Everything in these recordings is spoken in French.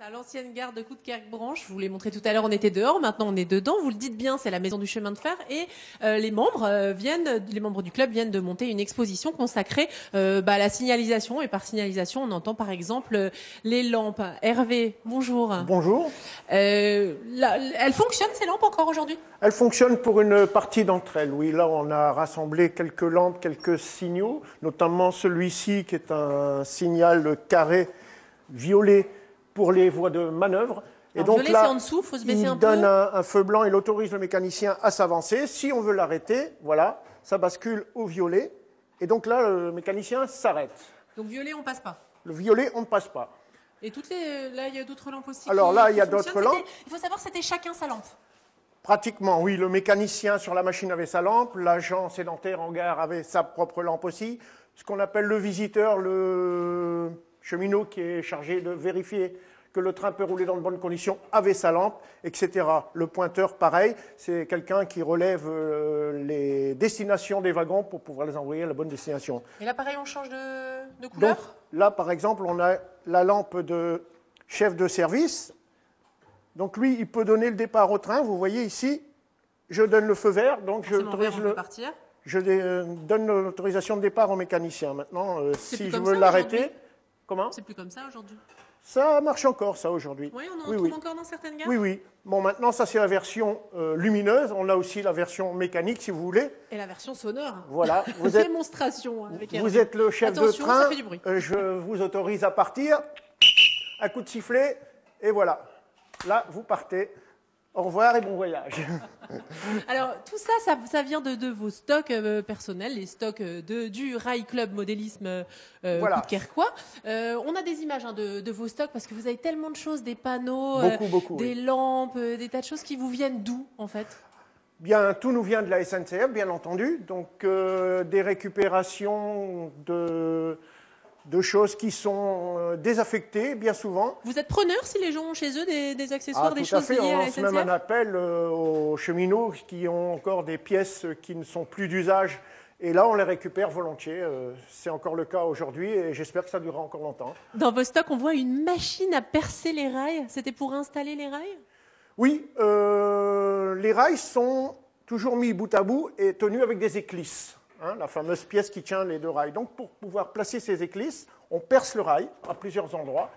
C'est à l'ancienne gare de Coudekerque-Branche. Je vous l'ai montré tout à l'heure, on était dehors, maintenant on est dedans. Vous le dites bien, c'est la maison du chemin de fer. Et les membres du club viennent de monter une exposition consacrée à la signalisation. Et par signalisation, on entend par exemple les lampes. Hervé, bonjour. Bonjour. Elles fonctionnent ces lampes encore aujourd'hui? Elles fonctionnent pour une partie d'entre elles, oui. Là, on a rassemblé quelques lampes, quelques signaux, notamment celui-ci qui est un signal carré violet pour les voies de manœuvre. Et donc violet, là, c'est en dessous, faut se baisser un peu. Il donne un feu blanc, il autorise le mécanicien à s'avancer. Si on veut l'arrêter, voilà, ça bascule au violet. Et donc là, le mécanicien s'arrête. Donc violet, on passe pas. Le violet, on ne passe pas. Et là, il y a d'autres lampes aussi. Alors là, il y a d'autres lampes. Il faut savoir, c'était chacun sa lampe. Pratiquement, oui. Le mécanicien sur la machine avait sa lampe, l'agent sédentaire en gare avait sa propre lampe aussi. Ce qu'on appelle le visiteur, le cheminot qui est chargé de vérifier que le train peut rouler dans de bonnes conditions, avait sa lampe, etc. Le pointeur, pareil, c'est quelqu'un qui relève les destinations des wagons pour pouvoir les envoyer à la bonne destination. Et là, pareil, on change de couleur? Donc, là, par exemple, on a la lampe de chef de service. Donc lui, il peut donner le départ au train. Vous voyez ici, je donne le feu vert, donc je donne l'autorisation de départ au mécanicien. Maintenant, si je veux l'arrêter, comment? C'est plus comme ça aujourd'hui? Ça marche encore, ça, aujourd'hui. Oui, on en trouve encore dans certaines gares? Oui, oui. Bon, maintenant, ça, c'est la version lumineuse. On a aussi la version mécanique, si vous voulez. Et la version sonore. Voilà. Démonstration. Vous êtes le chef de train. Ça fait du bruit. Je vous autorise à partir. Un coup de sifflet, et voilà. Là, vous partez. Au revoir et bon voyage. Alors, tout ça, ça vient de vos stocks personnels, les stocks du Rail Club Modélisme Coudekerquois. On a des images de vos stocks parce que vous avez tellement de choses, des panneaux, des lampes, des tas de choses qui vous viennent d'où, en fait? Bien, tout nous vient de la SNCF, bien entendu. Donc, des récupérations de choses qui sont désaffectées, bien souvent. Vous êtes preneur si les gens ont chez eux des accessoires, des choses liées à la SNCF? On lance même un appel aux cheminots qui ont encore des pièces qui ne sont plus d'usage. Et là, on les récupère volontiers. C'est encore le cas aujourd'hui et j'espère que ça durera encore longtemps. Dans vos stocks, on voit une machine à percer les rails. C'était pour installer les rails? Oui, les rails sont toujours mis bout à bout et tenus avec des éclisses. La fameuse pièce qui tient les deux rails. Donc, pour pouvoir placer ces éclisses, on perce le rail à plusieurs endroits.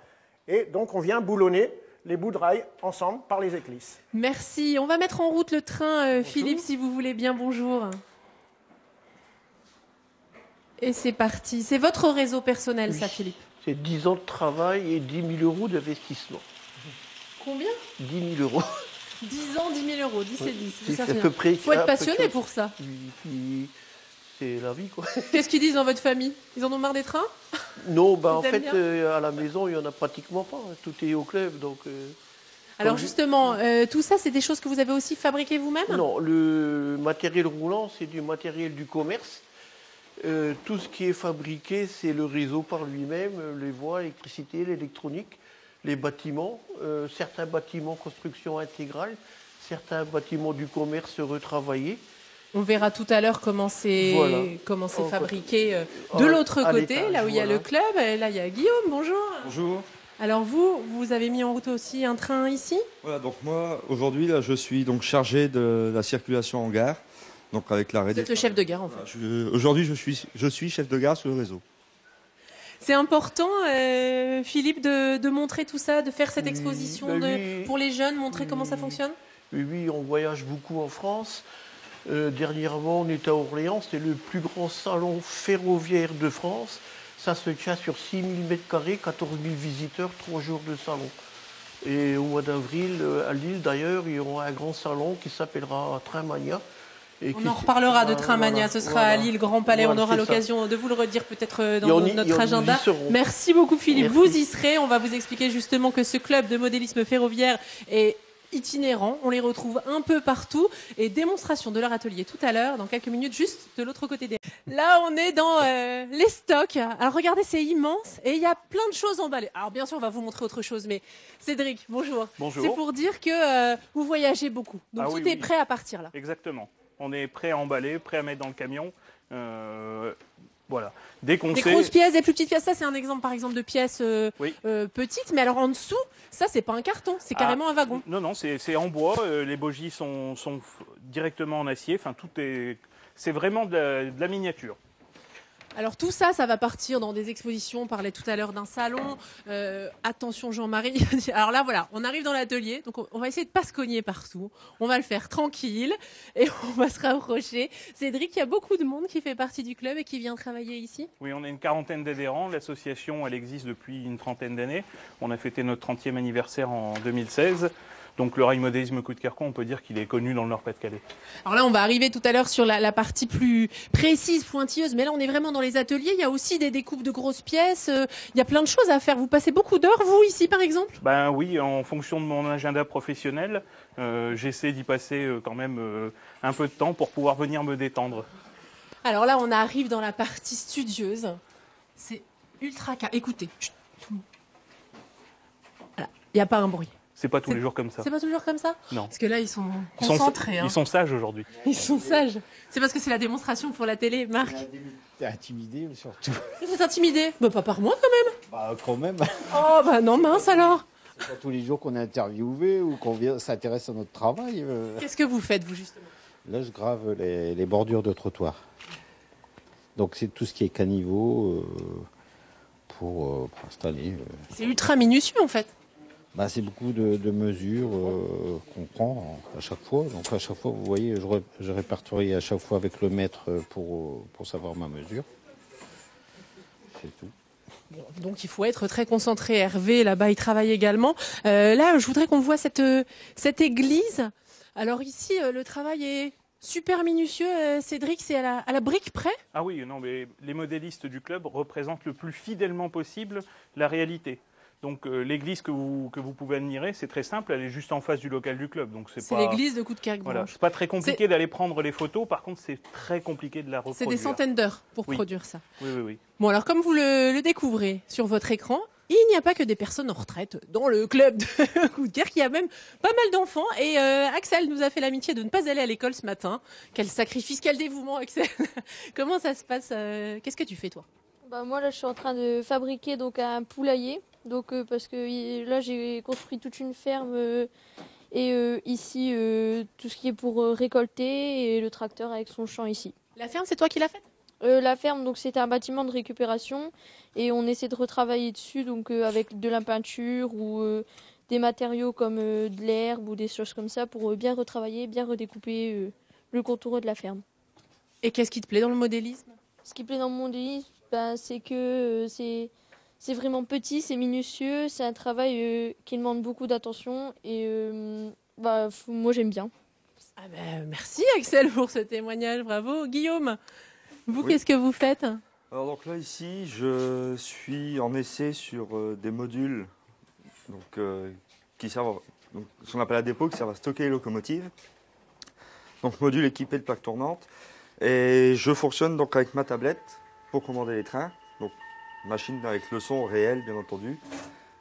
Et donc, on vient boulonner les bouts de rail ensemble par les éclisses. Merci. On va mettre en route le train, Philippe, si vous voulez bien. Bonjour. Et c'est parti. C'est votre réseau personnel, oui, ça, Philippe? C'est 10 ans de travail et 10 000 euros d'investissement. Combien? 10 000 euros. 10 ans, 10 000 euros. 10 et 10. C'est à peu près. Il faut être passionné pour ça. Oui. C'est la vie, quoi. Qu'est-ce qu'ils disent dans votre famille? Ils en ont marre des trains? Non, en fait, à la maison, il n'y en a pratiquement pas. Tout est au club, donc... Alors justement, tout ça, c'est des choses que vous avez aussi fabriquées vous-même? Non, le matériel roulant, c'est du matériel du commerce. Tout ce qui est fabriqué, c'est le réseau par lui-même, les voies, l'électricité, l'électronique, les bâtiments, certains bâtiments construction intégrale, certains bâtiments du commerce retravaillés. On verra tout à l'heure comment c'est fabriqué de l'autre côté, là où il y a le club. Et là, il y a Guillaume. Bonjour. Bonjour. Alors vous avez mis en route aussi un train ici? Voilà, donc moi, aujourd'hui, là, je suis donc chargé de la circulation en gare. Donc avec la Vous êtes le chef de gare, en fait. Aujourd'hui, je suis chef de gare sur le réseau. C'est important, Philippe, de montrer tout ça, de faire cette exposition pour les jeunes, montrer comment ça fonctionne? Oui, on voyage beaucoup en France. Dernièrement, on était à Orléans, c'était le plus grand salon ferroviaire de France. Ça se tient sur 6 000 m², 14 000 visiteurs, 3 jours de salon. Et au mois d'avril, à Lille d'ailleurs, il y aura un grand salon qui s'appellera Trainmania. On en reparlera de Trainmania, ce sera à Lille, Grand Palais, on aura l'occasion de vous le redire peut-être dans notre agenda. Merci beaucoup Philippe, vous y serez, on va vous expliquer justement que ce club de modélisme ferroviaire est itinérants, on les retrouve un peu partout et démonstration de leur atelier tout à l'heure, dans quelques minutes, juste de l'autre côté des... Là, on est dans les stocks. Alors regardez, c'est immense et il y a plein de choses emballées. Alors bien sûr, on va vous montrer autre chose, mais Cédric, bonjour. Bonjour. C'est pour dire que vous voyagez beaucoup, donc tout est prêt à partir là. Exactement. On est prêt à emballer, prêt à mettre dans le camion. Voilà. Dès qu'on des grosses pièces, des plus petites pièces, ça c'est un exemple par exemple de pièces petites, mais alors en dessous, ça c'est pas un carton, c'est carrément un wagon. Non, c'est en bois, les bogies sont directement en acier, enfin c'est vraiment de la miniature. Alors tout ça, ça va partir dans des expositions. On parlait tout à l'heure d'un salon. Attention Jean-Marie. Alors là, voilà, on arrive dans l'atelier. Donc on va essayer de pas se cogner partout. On va le faire tranquille et on va se rapprocher. Cédric, il y a beaucoup de monde qui fait partie du club et qui vient travailler ici. Oui, on a une quarantaine d'adhérents. L'association, elle existe depuis une trentaine d'années. On a fêté notre 30e anniversaire en 2016. Donc le rail modélisme Coudekerque, on peut dire qu'il est connu dans le Nord-Pas-de-Calais. Alors là, on va arriver tout à l'heure sur la partie plus précise, pointilleuse, mais là on est vraiment dans les ateliers. Il y a aussi des découpes de grosses pièces, il y a plein de choses à faire. Vous passez beaucoup d'heures, vous, ici par exemple? Ben oui, en fonction de mon agenda professionnel, j'essaie d'y passer quand même un peu de temps pour pouvoir venir me détendre. Alors là, on arrive dans la partie studieuse. C'est ultra calme. Écoutez. Voilà, il n'y a pas un bruit. C'est pas tous les jours comme ça. C'est pas toujours comme ça? Non. Parce que là, ils sont concentrés. Ils sont sages aujourd'hui. Ils sont sages. C'est parce que c'est la démonstration pour la télé, Marc. T'es intimidé surtout. Vous êtes intimidé? Bah pas par moi quand même. Bah quand même. Oh bah non, mince alors. C'est pas tous les jours qu'on est interviewé ou qu'on s'intéresse à notre travail. Qu'est-ce que vous faites, vous, justement? Là, je grave les bordures de trottoir. Donc c'est tout ce qui est caniveau pour installer. C'est ultra minutieux en fait. Bah, c'est beaucoup de mesures qu'on prend à chaque fois. Donc à chaque fois, vous voyez, je répertorie à chaque fois avec le mètre pour savoir ma mesure. C'est tout. Bon, donc il faut être très concentré. Hervé, là-bas, il travaille également. Là, je voudrais qu'on voit cette église. Alors ici, le travail est super minutieux. Cédric, c'est à la brique près? Ah oui, non, mais les modélistes du club représentent le plus fidèlement possible la réalité. Donc l'église que vous pouvez admirer, c'est très simple, elle est juste en face du local du club. Donc c'est l'église de Coudekerque. Voilà, c'est pas très compliqué d'aller prendre les photos, par contre c'est très compliqué de la reproduire. C'est des centaines d'heures pour produire ça. Oui. Bon alors comme vous le découvrez sur votre écran, il n'y a pas que des personnes en retraite dans le club de Coudekerque, il y a même pas mal d'enfants. Et Axel nous a fait l'amitié de ne pas aller à l'école ce matin. Quel sacrifice, quel dévouement Axel. Comment ça se passe? Qu'est-ce que tu fais toi? Bah, moi là je suis en train de fabriquer donc un poulailler. Donc parce que là j'ai construit toute une ferme et ici tout ce qui est pour récolter et le tracteur avec son champ ici. La ferme, c'est toi qui l'as faite? La ferme, donc c'était un bâtiment de récupération et on essaie de retravailler dessus donc avec de la peinture ou des matériaux comme de l'herbe ou des choses comme ça pour bien retravailler, bien redécouper le contour de la ferme. Et qu'est-ce qui te plaît dans le modélisme? Ce qui plaît dans le modélisme, c'est que c'est vraiment petit, c'est minutieux, c'est un travail qui demande beaucoup d'attention et moi j'aime bien. Ah ben, merci Axel pour ce témoignage, bravo. Guillaume, vous qu'est-ce que vous faites? Alors donc là ici, je suis en essai sur des modules qui servent, ce qu'on appelle à dépôt, qui servent à stocker les locomotives. Donc module équipé de plaques tournantes. Et je fonctionne donc avec ma tablette pour commander les trains. Donc machine avec le son réel, bien entendu,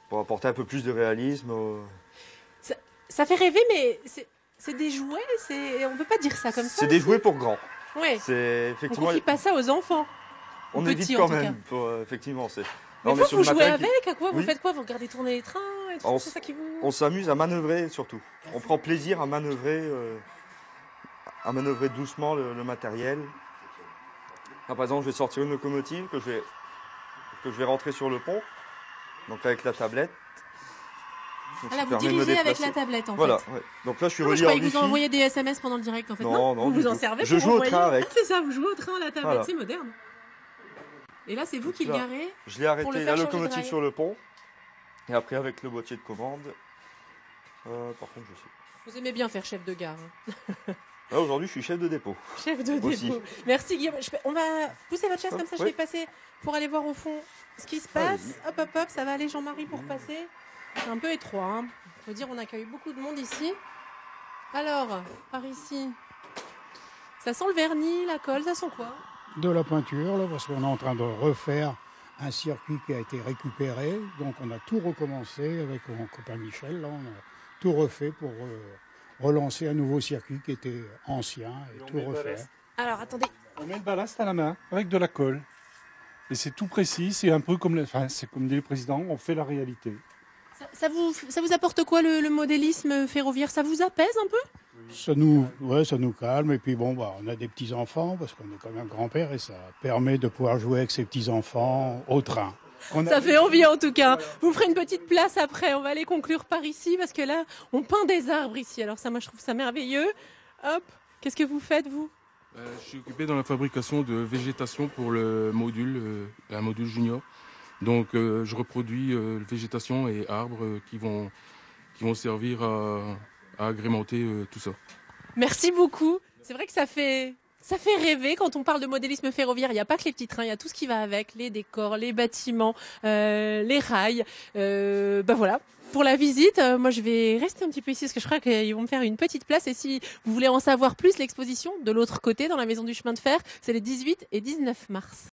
pour apporter un peu plus de réalisme. Ça fait rêver, mais c'est des jouets, on peut pas dire ça comme ça. C'est des jouets pour grands. Ouais. On confie pas ça aux enfants. On évite quand même, effectivement. Mais vous jouez avec, à quoi vous faites quoi? Vous regardez tourner les trains et tout, c'est ça qui vous... On s'amuse à manœuvrer surtout. On prend plaisir à manœuvrer doucement le matériel. Là, par exemple, je vais sortir une locomotive que je vais rentrer sur le pont, donc avec la tablette. Donc, là, vous dirigez avec la tablette, en fait. Voilà, ouais. Donc là, je suis relié en Wi-Fi. Je croyais que vous envoyez des SMS pendant le direct, en fait. Non, vous vous en servez je joue au train avec. Ah, c'est ça, vous jouez au train à la tablette, voilà. C'est moderne. Et là, c'est vous qui le garez. Je l'ai arrêté la locomotive sur le pont. Et après, avec le boîtier de commande. Par contre, je sais. Vous aimez bien faire chef de gare. Là, aujourd'hui, je suis chef de dépôt. Chef de dépôt. Merci Guillaume. On va pousser votre chaise comme ça, je vais passer pour aller voir au fond ce qui se passe. Hop, hop, hop, ça va aller Jean-Marie pour passer. C'est un peu étroit, hein. Faut dire, on accueille beaucoup de monde ici. Alors, par ici, ça sent le vernis, la colle, ça sent quoi? De la peinture, là, parce qu'on est en train de refaire un circuit qui a été récupéré. Donc on a tout recommencé avec mon copain Michel. Là, on a tout refait pour relancer un nouveau circuit qui était ancien et tout refaire. Alors attendez. On met le ballast à la main avec de la colle. Et c'est tout précis, c'est un peu comme, c'est comme dit le président, on fait la réalité. Ça vous apporte quoi le modélisme ferroviaire? Ça vous apaise un peu? Ça nous calme. Et puis bon, on a des petits-enfants parce qu'on est quand même grand-père et ça permet de pouvoir jouer avec ses petits-enfants au train. Ça fait envie en tout cas. Vous ferez une petite place après. On va aller conclure par ici parce que là, on peint des arbres ici. Alors ça, moi, je trouve ça merveilleux. Hop, qu'est-ce que vous faites, vous? Je suis occupé dans la fabrication de végétation pour le module, un module junior. Donc je reproduis végétation et arbres qui vont servir à agrémenter tout ça. Merci beaucoup. C'est vrai que ça fait rêver quand on parle de modélisme ferroviaire. Il n'y a pas que les petits trains, il y a tout ce qui va avec, les décors, les bâtiments, les rails. Voilà. Pour la visite, moi je vais rester un petit peu ici parce que je crois qu'ils vont me faire une petite place. Et si vous voulez en savoir plus, l'exposition de l'autre côté, dans la maison du chemin de fer, c'est les 18 et 19 mars.